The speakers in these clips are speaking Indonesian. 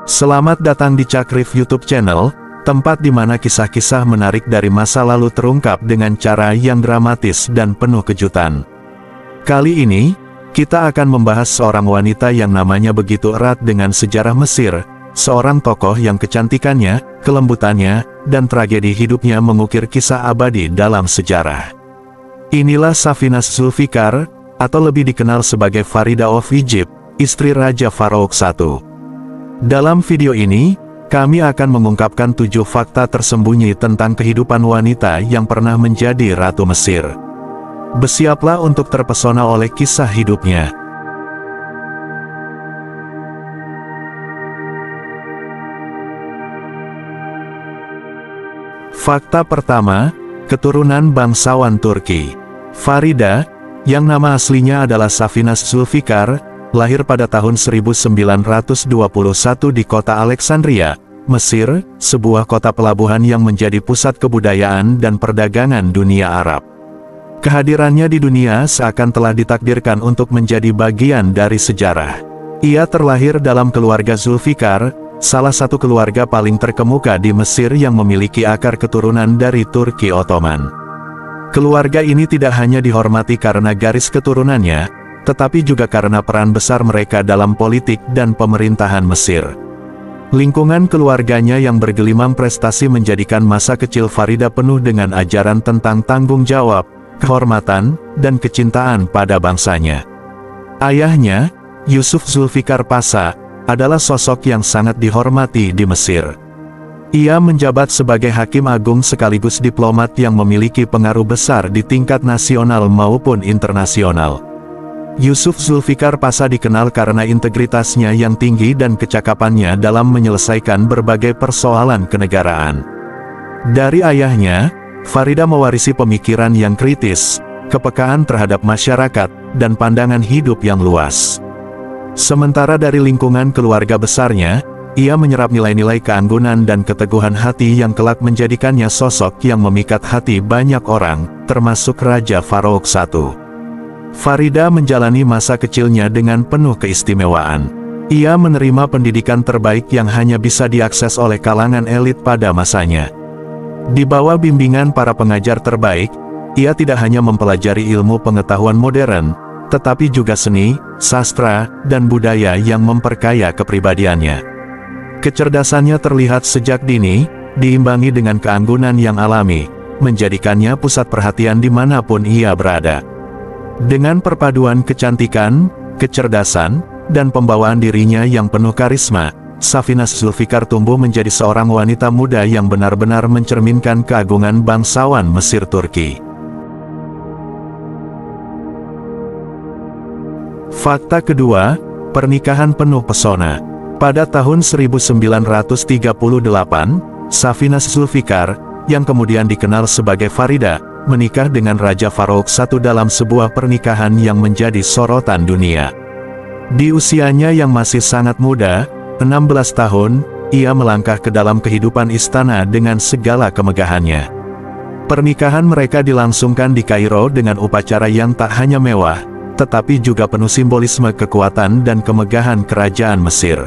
Selamat datang di Cakrif YouTube channel, tempat di mana kisah-kisah menarik dari masa lalu terungkap dengan cara yang dramatis dan penuh kejutan. Kali ini, kita akan membahas seorang wanita yang namanya begitu erat dengan sejarah Mesir, seorang tokoh yang kecantikannya, kelembutannya, dan tragedi hidupnya mengukir kisah abadi dalam sejarah. Inilah Safinas Zulfikar, atau lebih dikenal sebagai Farida of Egypt, istri Raja Farouk I. Dalam video ini, kami akan mengungkapkan 7 fakta tersembunyi tentang kehidupan wanita yang pernah menjadi Ratu Mesir. Bersiaplah untuk terpesona oleh kisah hidupnya. Fakta pertama, keturunan bangsawan Turki. Farida, yang nama aslinya adalah Safinas Zulfikar, lahir pada tahun 1921 di kota Alexandria, Mesir, sebuah kota pelabuhan yang menjadi pusat kebudayaan dan perdagangan dunia Arab. Kehadirannya di dunia seakan telah ditakdirkan untuk menjadi bagian dari sejarah. Ia terlahir dalam keluarga Zulfikar, salah satu keluarga paling terkemuka di Mesir yang memiliki akar keturunan dari Turki Ottoman. Keluarga ini tidak hanya dihormati karena garis keturunannya, tetapi juga karena peran besar mereka dalam politik dan pemerintahan Mesir. Lingkungan keluarganya yang bergelimang prestasi menjadikan masa kecil Farida penuh dengan ajaran tentang tanggung jawab, kehormatan, dan kecintaan pada bangsanya. Ayahnya, Yusuf Zulfikar Pasha, adalah sosok yang sangat dihormati di Mesir. Ia menjabat sebagai hakim agung sekaligus diplomat yang memiliki pengaruh besar di tingkat nasional maupun internasional. Yusuf Zulfikar Pasha dikenal karena integritasnya yang tinggi dan kecakapannya dalam menyelesaikan berbagai persoalan kenegaraan. Dari ayahnya, Farida mewarisi pemikiran yang kritis, kepekaan terhadap masyarakat, dan pandangan hidup yang luas. Sementara dari lingkungan keluarga besarnya, ia menyerap nilai-nilai keanggunan dan keteguhan hati yang kelak menjadikannya sosok yang memikat hati banyak orang, termasuk Raja Farouk I. Farida menjalani masa kecilnya dengan penuh keistimewaan. Ia menerima pendidikan terbaik yang hanya bisa diakses oleh kalangan elit pada masanya. Di bawah bimbingan para pengajar terbaik, ia tidak hanya mempelajari ilmu pengetahuan modern, tetapi juga seni, sastra, dan budaya yang memperkaya kepribadiannya. Kecerdasannya terlihat sejak dini, diimbangi dengan keanggunan yang alami, menjadikannya pusat perhatian dimanapun ia berada. Dengan perpaduan kecantikan, kecerdasan, dan pembawaan dirinya yang penuh karisma, Safinas Zulfikar tumbuh menjadi seorang wanita muda yang benar-benar mencerminkan keagungan bangsawan Mesir Turki. Fakta kedua, pernikahan penuh pesona. Pada tahun 1938, Safinas Zulfikar, yang kemudian dikenal sebagai Farida, menikah dengan Raja Farouk I dalam sebuah pernikahan yang menjadi sorotan dunia. Di usianya yang masih sangat muda, 16 tahun, ia melangkah ke dalam kehidupan istana dengan segala kemegahannya. Pernikahan mereka dilangsungkan di Kairo dengan upacara yang tak hanya mewah, tetapi juga penuh simbolisme kekuatan dan kemegahan kerajaan Mesir.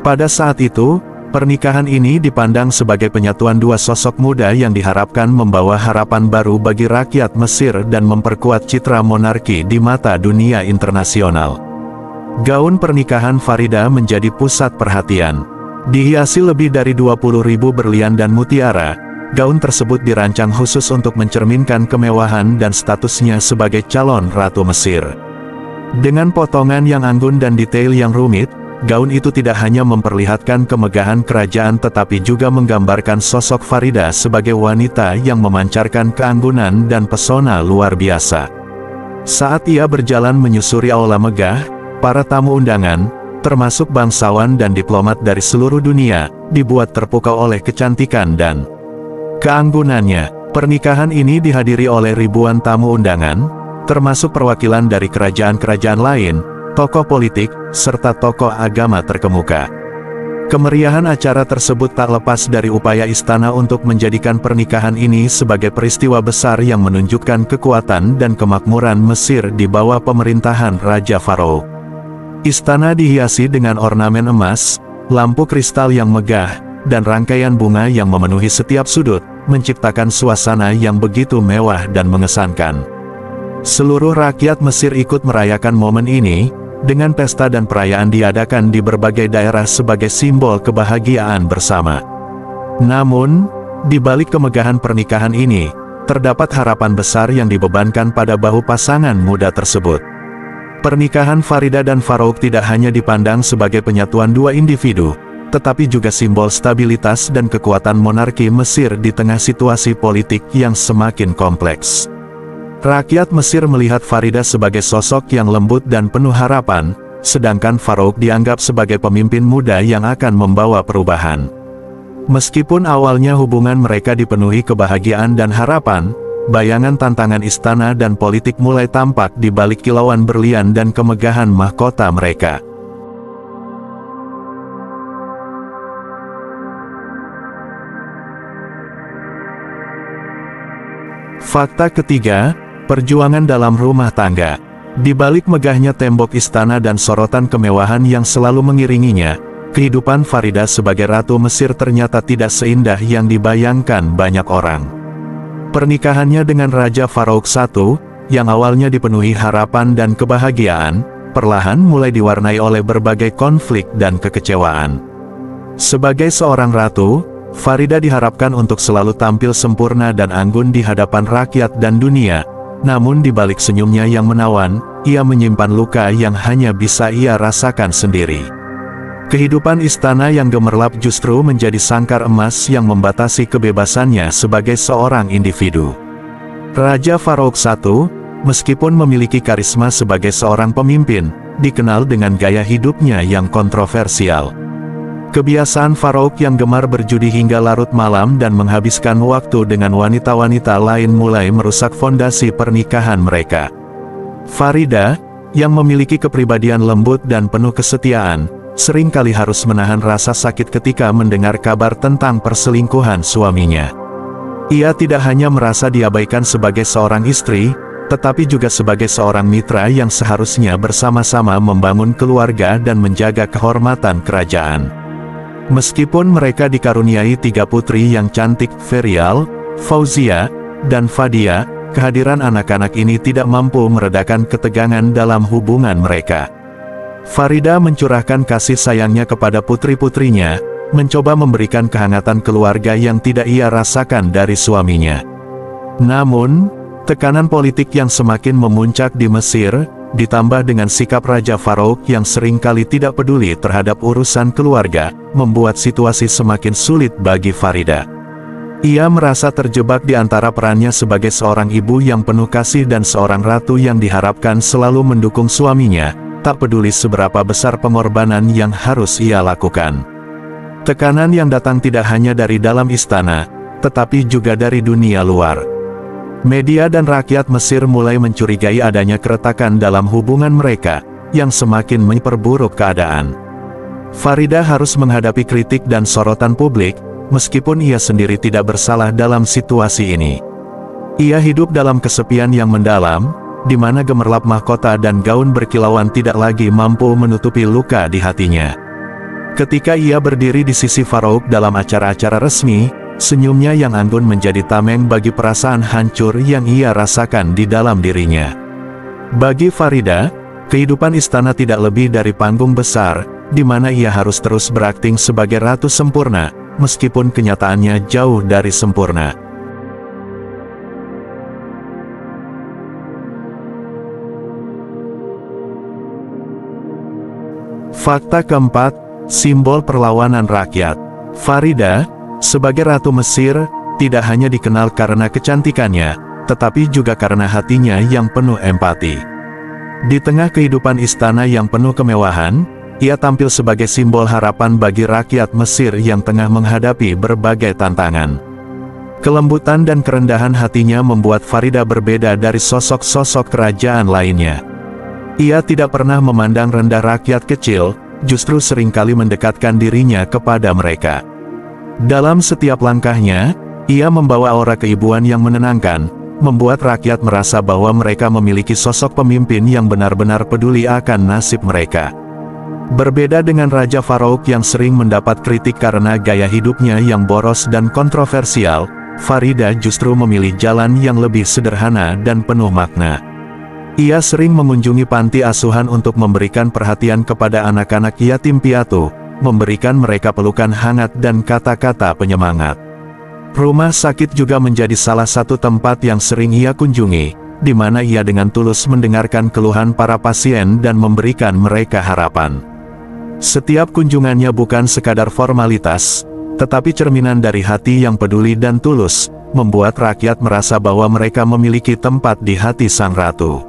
Pada saat itu, pernikahan ini dipandang sebagai penyatuan dua sosok muda yang diharapkan membawa harapan baru bagi rakyat Mesir dan memperkuat citra monarki di mata dunia internasional. Gaun pernikahan Farida menjadi pusat perhatian. Dihiasi lebih dari 20.000 berlian dan mutiara, gaun tersebut dirancang khusus untuk mencerminkan kemewahan dan statusnya sebagai calon Ratu Mesir. Dengan potongan yang anggun dan detail yang rumit, gaun itu tidak hanya memperlihatkan kemegahan kerajaan tetapi juga menggambarkan sosok Farida sebagai wanita yang memancarkan keanggunan dan pesona luar biasa. Saat ia berjalan menyusuri aula megah, para tamu undangan, termasuk bangsawan dan diplomat dari seluruh dunia, dibuat terpukau oleh kecantikan dan keanggunannya. Pernikahan ini dihadiri oleh ribuan tamu undangan, termasuk perwakilan dari kerajaan-kerajaan lain, tokoh politik, serta tokoh agama terkemuka. Kemeriahan acara tersebut tak lepas dari upaya istana untuk menjadikan pernikahan ini sebagai peristiwa besar yang menunjukkan kekuatan dan kemakmuran Mesir di bawah pemerintahan Raja Farouk. Istana dihiasi dengan ornamen emas, lampu kristal yang megah, dan rangkaian bunga yang memenuhi setiap sudut, menciptakan suasana yang begitu mewah dan mengesankan. Seluruh rakyat Mesir ikut merayakan momen ini, dengan pesta dan perayaan diadakan di berbagai daerah sebagai simbol kebahagiaan bersama. Namun, di balik kemegahan pernikahan ini, terdapat harapan besar yang dibebankan pada bahu pasangan muda tersebut. Pernikahan Farida dan Farouk tidak hanya dipandang sebagai penyatuan dua individu, tetapi juga simbol stabilitas dan kekuatan monarki Mesir di tengah situasi politik yang semakin kompleks. Rakyat Mesir melihat Farida sebagai sosok yang lembut dan penuh harapan, sedangkan Farouk dianggap sebagai pemimpin muda yang akan membawa perubahan. Meskipun awalnya hubungan mereka dipenuhi kebahagiaan dan harapan, bayangan tantangan istana dan politik mulai tampak di balik kilauan berlian dan kemegahan mahkota mereka. Fakta ketiga, perjuangan dalam rumah tangga. Di balik megahnya tembok istana dan sorotan kemewahan yang selalu mengiringinya, kehidupan Farida sebagai Ratu Mesir ternyata tidak seindah yang dibayangkan banyak orang. Pernikahannya dengan Raja Farouk I, yang awalnya dipenuhi harapan dan kebahagiaan, perlahan mulai diwarnai oleh berbagai konflik dan kekecewaan. Sebagai seorang ratu, Farida diharapkan untuk selalu tampil sempurna dan anggun di hadapan rakyat dan dunia, namun di balik senyumnya yang menawan, ia menyimpan luka yang hanya bisa ia rasakan sendiri. Kehidupan istana yang gemerlap justru menjadi sangkar emas yang membatasi kebebasannya sebagai seorang individu. Raja Farouk I, meskipun memiliki karisma sebagai seorang pemimpin, dikenal dengan gaya hidupnya yang kontroversial. Kebiasaan Farouk yang gemar berjudi hingga larut malam dan menghabiskan waktu dengan wanita-wanita lain mulai merusak fondasi pernikahan mereka. Farida, yang memiliki kepribadian lembut dan penuh kesetiaan, seringkali harus menahan rasa sakit ketika mendengar kabar tentang perselingkuhan suaminya. Ia tidak hanya merasa diabaikan sebagai seorang istri, tetapi juga sebagai seorang mitra yang seharusnya bersama-sama membangun keluarga dan menjaga kehormatan kerajaan. Meskipun mereka dikaruniai 3 putri yang cantik, Ferial, Fauzia, dan Fadia, kehadiran anak-anak ini tidak mampu meredakan ketegangan dalam hubungan mereka. Farida mencurahkan kasih sayangnya kepada putri-putrinya, mencoba memberikan kehangatan keluarga yang tidak ia rasakan dari suaminya. Namun, tekanan politik yang semakin memuncak di Mesir, ditambah dengan sikap Raja Farouk yang seringkali tidak peduli terhadap urusan keluarga, membuat situasi semakin sulit bagi Farida. Ia merasa terjebak di antara perannya sebagai seorang ibu yang penuh kasih dan seorang ratu yang diharapkan selalu mendukung suaminya, tak peduli seberapa besar pengorbanan yang harus ia lakukan. Tekanan yang datang tidak hanya dari dalam istana, tetapi juga dari dunia luar. Media dan rakyat Mesir mulai mencurigai adanya keretakan dalam hubungan mereka, yang semakin memperburuk keadaan. Farida harus menghadapi kritik dan sorotan publik, meskipun ia sendiri tidak bersalah dalam situasi ini. Ia hidup dalam kesepian yang mendalam, di mana gemerlap mahkota dan gaun berkilauan tidak lagi mampu menutupi luka di hatinya. Ketika ia berdiri di sisi Farouk dalam acara-acara resmi, senyumnya yang anggun menjadi tameng bagi perasaan hancur yang ia rasakan di dalam dirinya. Bagi Farida, kehidupan istana tidak lebih dari panggung besar, di mana ia harus terus berakting sebagai ratu sempurna, meskipun kenyataannya jauh dari sempurna. Fakta keempat, simbol perlawanan rakyat. Farida, sebagai Ratu Mesir, tidak hanya dikenal karena kecantikannya, tetapi juga karena hatinya yang penuh empati. Di tengah kehidupan istana yang penuh kemewahan, ia tampil sebagai simbol harapan bagi rakyat Mesir yang tengah menghadapi berbagai tantangan. Kelembutan dan kerendahan hatinya membuat Farida berbeda dari sosok-sosok kerajaan lainnya. Ia tidak pernah memandang rendah rakyat kecil, justru seringkali mendekatkan dirinya kepada mereka. Dalam setiap langkahnya, ia membawa aura keibuan yang menenangkan, membuat rakyat merasa bahwa mereka memiliki sosok pemimpin yang benar-benar peduli akan nasib mereka. Berbeda dengan Raja Farouk yang sering mendapat kritik karena gaya hidupnya yang boros dan kontroversial, Farida justru memilih jalan yang lebih sederhana dan penuh makna. Ia sering mengunjungi panti asuhan untuk memberikan perhatian kepada anak-anak yatim piatu, memberikan mereka pelukan hangat dan kata-kata penyemangat. Rumah sakit juga menjadi salah satu tempat yang sering ia kunjungi, di mana ia dengan tulus mendengarkan keluhan para pasien dan memberikan mereka harapan. Setiap kunjungannya bukan sekadar formalitas, tetapi cerminan dari hati yang peduli dan tulus, membuat rakyat merasa bahwa mereka memiliki tempat di hati sang ratu.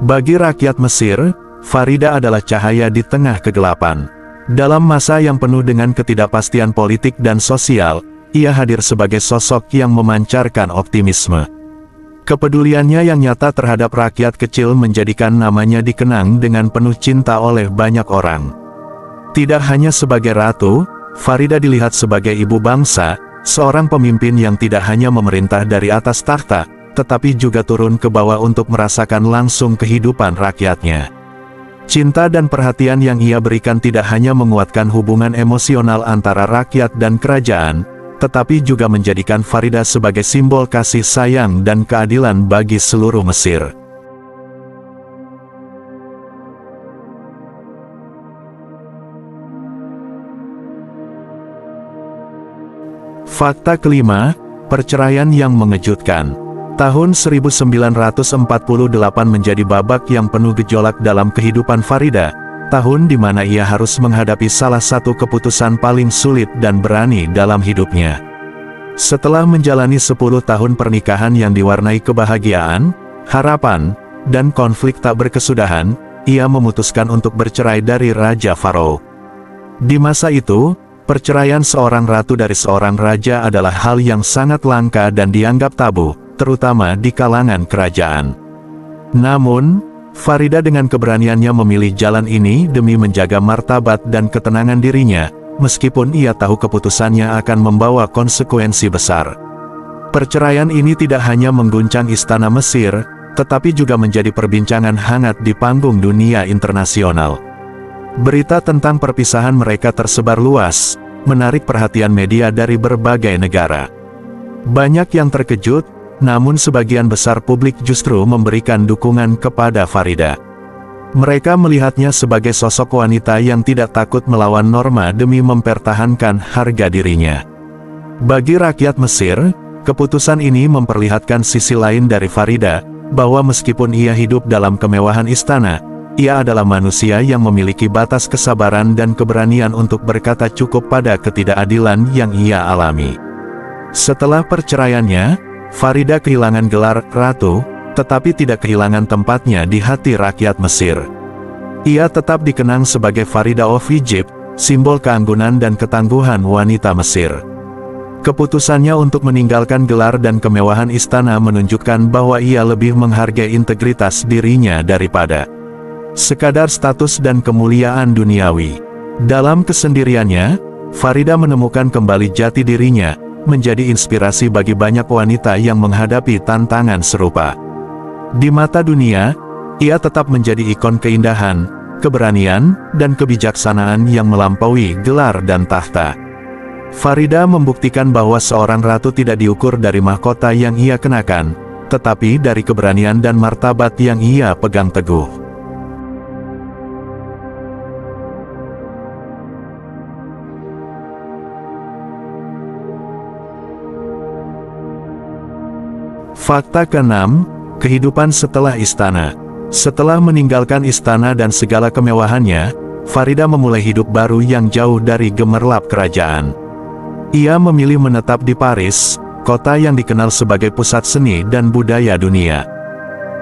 Bagi rakyat Mesir, Farida adalah cahaya di tengah kegelapan. Dalam masa yang penuh dengan ketidakpastian politik dan sosial, ia hadir sebagai sosok yang memancarkan optimisme. Kepeduliannya yang nyata terhadap rakyat kecil menjadikan namanya dikenang dengan penuh cinta oleh banyak orang. Tidak hanya sebagai ratu, Farida dilihat sebagai ibu bangsa, seorang pemimpin yang tidak hanya memerintah dari atas takhta, tetapi juga turun ke bawah untuk merasakan langsung kehidupan rakyatnya. Cinta dan perhatian yang ia berikan tidak hanya menguatkan hubungan emosional antara rakyat dan kerajaan, tetapi juga menjadikan Farida sebagai simbol kasih sayang dan keadilan bagi seluruh Mesir. Fakta kelima, perceraian yang mengejutkan. Tahun 1948 menjadi babak yang penuh gejolak dalam kehidupan Farida, tahun di mana ia harus menghadapi salah satu keputusan paling sulit dan berani dalam hidupnya. Setelah menjalani 10 tahun pernikahan yang diwarnai kebahagiaan, harapan, dan konflik tak berkesudahan, ia memutuskan untuk bercerai dari Raja Farouk. Di masa itu, perceraian seorang ratu dari seorang raja adalah hal yang sangat langka dan dianggap tabu, terutama di kalangan kerajaan. Namun, Farida dengan keberaniannya memilih jalan ini demi menjaga martabat dan ketenangan dirinya, meskipun ia tahu keputusannya akan membawa konsekuensi besar. Perceraian ini tidak hanya mengguncang istana Mesir, tetapi juga menjadi perbincangan hangat di panggung dunia internasional. Berita tentang perpisahan mereka tersebar luas, menarik perhatian media dari berbagai negara. Banyak yang terkejut, namun sebagian besar publik justru memberikan dukungan kepada Farida. Mereka melihatnya sebagai sosok wanita yang tidak takut melawan norma demi mempertahankan harga dirinya. Bagi rakyat Mesir, keputusan ini memperlihatkan sisi lain dari Farida, bahwa meskipun ia hidup dalam kemewahan istana, ia adalah manusia yang memiliki batas kesabaran dan keberanian untuk berkata cukup pada ketidakadilan yang ia alami. Setelah perceraiannya, Farida kehilangan gelar ratu, tetapi tidak kehilangan tempatnya di hati rakyat Mesir. Ia tetap dikenang sebagai Farida of Egypt, simbol keanggunan dan ketangguhan wanita Mesir. Keputusannya untuk meninggalkan gelar dan kemewahan istana menunjukkan bahwa ia lebih menghargai integritas dirinya daripada sekadar status dan kemuliaan duniawi. Dalam kesendiriannya, Farida menemukan kembali jati dirinya, menjadi inspirasi bagi banyak wanita yang menghadapi tantangan serupa. Di mata dunia, ia tetap menjadi ikon keindahan, keberanian, dan kebijaksanaan yang melampaui gelar dan tahta. Farida membuktikan bahwa seorang ratu tidak diukur dari mahkota yang ia kenakan, tetapi dari keberanian dan martabat yang ia pegang teguh. Fakta ke-6, kehidupan setelah istana. Setelah meninggalkan istana dan segala kemewahannya, Farida memulai hidup baru yang jauh dari gemerlap kerajaan. Ia memilih menetap di Paris, kota yang dikenal sebagai pusat seni dan budaya dunia.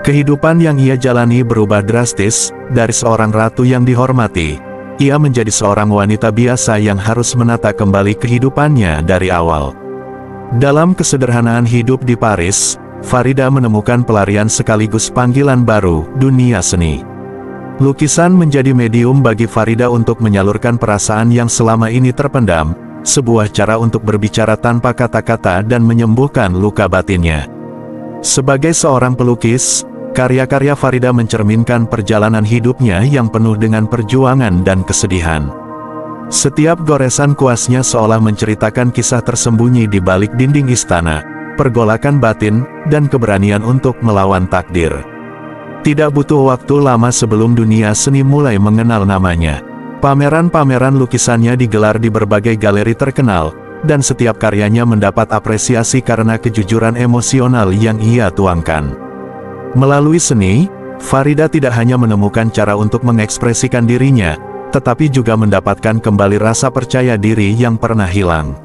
Kehidupan yang ia jalani berubah drastis, dari seorang ratu yang dihormati, ia menjadi seorang wanita biasa yang harus menata kembali kehidupannya dari awal. Dalam kesederhanaan hidup di Paris, Farida menemukan pelarian sekaligus panggilan baru, dunia seni. Lukisan menjadi medium bagi Farida untuk menyalurkan perasaan yang selama ini terpendam, sebuah cara untuk berbicara tanpa kata-kata dan menyembuhkan luka batinnya. Sebagai seorang pelukis, Karya-karya Farida mencerminkan perjalanan hidupnya yang penuh dengan perjuangan dan kesedihan. Setiap goresan kuasnya seolah menceritakan kisah tersembunyi di balik dinding istana, pergolakan batin, dan keberanian untuk melawan takdir. Tidak butuh waktu lama sebelum dunia seni mulai mengenal namanya. Pameran-pameran lukisannya digelar di berbagai galeri terkenal, dan setiap karyanya mendapat apresiasi karena kejujuran emosional yang ia tuangkan. Melalui seni, Farida tidak hanya menemukan cara untuk mengekspresikan dirinya, tetapi juga mendapatkan kembali rasa percaya diri yang pernah hilang.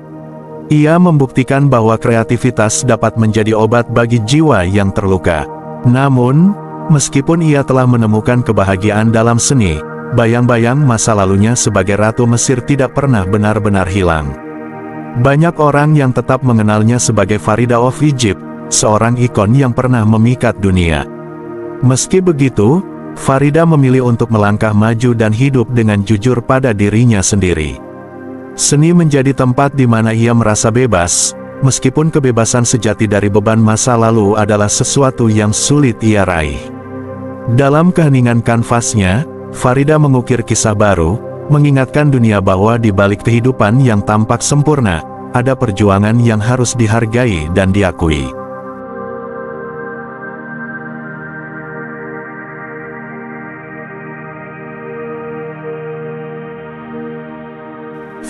Ia membuktikan bahwa kreativitas dapat menjadi obat bagi jiwa yang terluka. Namun, meskipun ia telah menemukan kebahagiaan dalam seni, bayang-bayang masa lalunya sebagai Ratu Mesir tidak pernah benar-benar hilang. Banyak orang yang tetap mengenalnya sebagai Farida of Egypt, seorang ikon yang pernah memikat dunia. Meski begitu, Farida memilih untuk melangkah maju dan hidup dengan jujur pada dirinya sendiri. Seni menjadi tempat di mana ia merasa bebas, meskipun kebebasan sejati dari beban masa lalu adalah sesuatu yang sulit ia raih. Dalam keheningan kanvasnya, Farida mengukir kisah baru, mengingatkan dunia bahwa di balik kehidupan yang tampak sempurna, ada perjuangan yang harus dihargai dan diakui.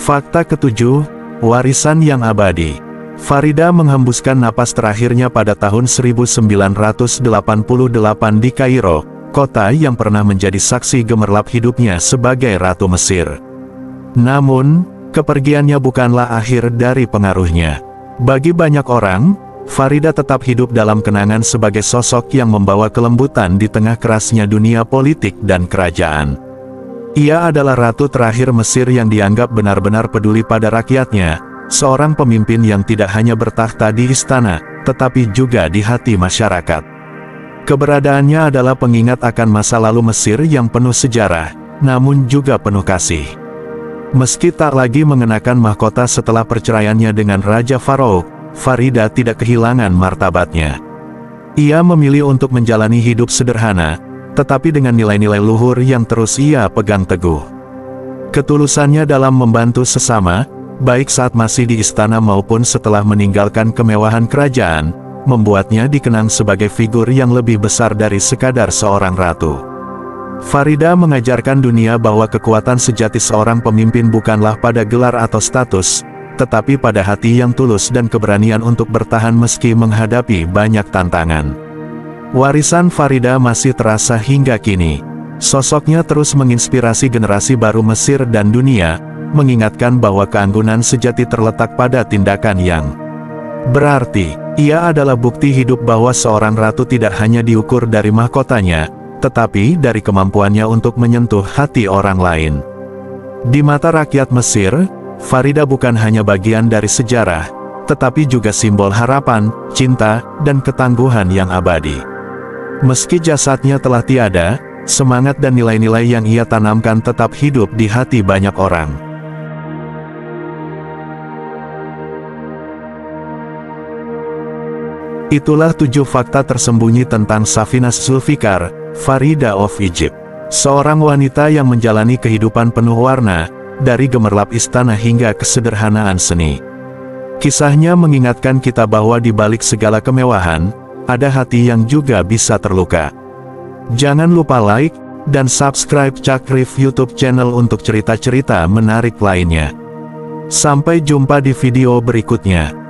Fakta ketujuh, warisan yang abadi. Farida menghembuskan napas terakhirnya pada tahun 1988 di Kairo, kota yang pernah menjadi saksi gemerlap hidupnya sebagai Ratu Mesir. Namun, kepergiannya bukanlah akhir dari pengaruhnya. Bagi banyak orang, Farida tetap hidup dalam kenangan sebagai sosok yang membawa kelembutan di tengah kerasnya dunia politik dan kerajaan. Ia adalah ratu terakhir Mesir yang dianggap benar-benar peduli pada rakyatnya, seorang pemimpin yang tidak hanya bertakhta di istana, tetapi juga di hati masyarakat. Keberadaannya adalah pengingat akan masa lalu Mesir yang penuh sejarah, namun juga penuh kasih. Meski tak lagi mengenakan mahkota setelah perceraiannya dengan Raja Farouk, Farida tidak kehilangan martabatnya. Ia memilih untuk menjalani hidup sederhana, tetapi dengan nilai-nilai luhur yang terus ia pegang teguh. Ketulusannya dalam membantu sesama, baik saat masih di istana maupun setelah meninggalkan kemewahan kerajaan, membuatnya dikenang sebagai figur yang lebih besar dari sekadar seorang ratu. Farida mengajarkan dunia bahwa kekuatan sejati seorang pemimpin bukanlah pada gelar atau status, tetapi pada hati yang tulus dan keberanian untuk bertahan meski menghadapi banyak tantangan. Warisan Farida masih terasa hingga kini. Sosoknya terus menginspirasi generasi baru Mesir dan dunia, mengingatkan bahwa keanggunan sejati terletak pada tindakan yang berarti. Ia adalah bukti hidup bahwa seorang ratu tidak hanya diukur dari mahkotanya, tetapi dari kemampuannya untuk menyentuh hati orang lain. Di mata rakyat Mesir, Farida bukan hanya bagian dari sejarah, tetapi juga simbol harapan, cinta, dan ketangguhan yang abadi. Meski jasadnya telah tiada, semangat dan nilai-nilai yang ia tanamkan tetap hidup di hati banyak orang. Itulah 7 fakta tersembunyi tentang Safinaz Zulfikar, Farida of Egypt. Seorang wanita yang menjalani kehidupan penuh warna, dari gemerlap istana hingga kesederhanaan seni. Kisahnya mengingatkan kita bahwa di balik segala kemewahan, ada hati yang juga bisa terluka. Jangan lupa like, dan subscribe Cakrif YouTube channel untuk cerita-cerita menarik lainnya. Sampai jumpa di video berikutnya.